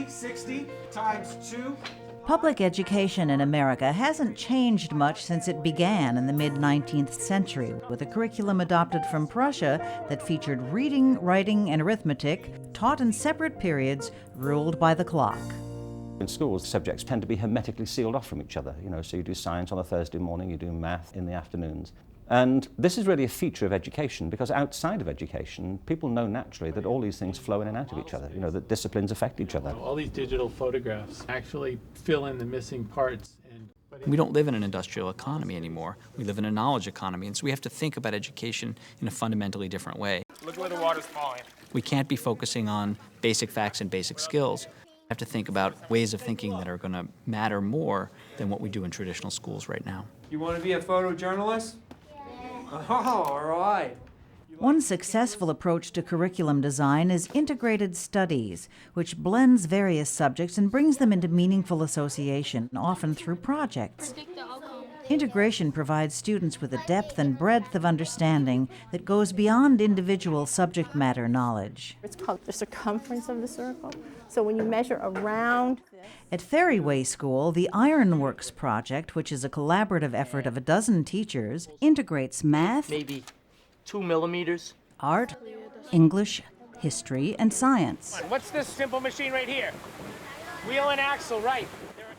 360 times 2. Public education in America hasn't changed much since it began in the mid-19th century, with a curriculum adopted from Prussia that featured reading, writing, and arithmetic, taught in separate periods, ruled by the clock. In schools, subjects tend to be hermetically sealed off from each other. So you do science on a Thursday morning, you do math in the afternoons. And this is really a feature of education, because outside of education, people know naturally that all these things flow in and out of each other, that disciplines affect each other. All these digital photographs actually fill in the missing parts. We don't live in an industrial economy anymore. We live in a knowledge economy, and so we have to think about education in a fundamentally different way. Look where the water's falling. We can't be focusing on basic facts and basic skills. We have to think about ways of thinking that are going to matter more than what we do in traditional schools right now. You want to be a photojournalist? Oh, all right. One successful approach to curriculum design is integrated studies, which blends various subjects and brings them into meaningful association, often through projects. Integration provides students with a depth and breadth of understanding that goes beyond individual subject matter knowledge. It's called the circumference of the circle. So when you measure around... At Ferryway School, the Ironworks project, which is a collaborative effort of a dozen teachers, integrates math, Maybe 2 millimeters. art, English, history, and science. What's this simple machine right here? Wheel and axle, right.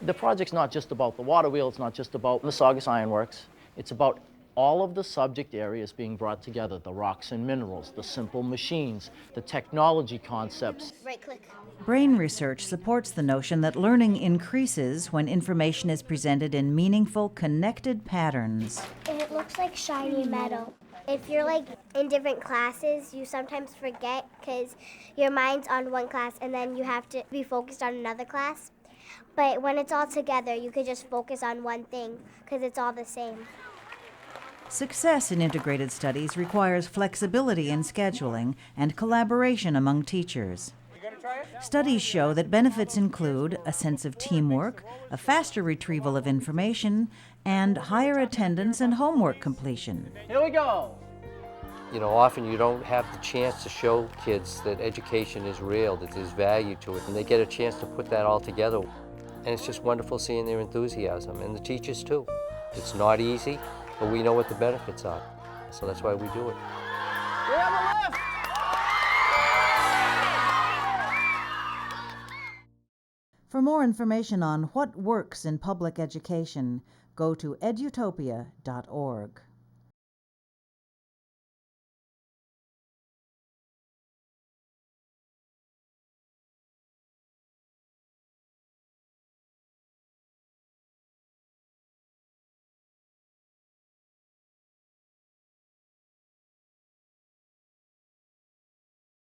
The project's not just about the water wheel, it's not just about the Saugus Ironworks. It's about all of the subject areas being brought together, the rocks and minerals, the simple machines, the technology concepts. Right-click. Brain research supports the notion that learning increases when information is presented in meaningful, connected patterns. It looks like shiny metal. If you're in different classes, you sometimes forget because your mind's on one class and then you have to be focused on another class. But when it's all together, you could just focus on one thing because it's all the same. Success in integrated studies requires flexibility in scheduling and collaboration among teachers. Studies show that benefits include a sense of teamwork, a faster retrieval of information, and higher attendance and homework completion. Here we go! Often you don't have the chance to show kids that education is real, that there's value to it, and they get a chance to put that all together. And it's just wonderful seeing their enthusiasm, and the teachers too. It's not easy, but we know what the benefits are, so that's why we do it. We have a lift! For more information on what works in public education, go to edutopia.org.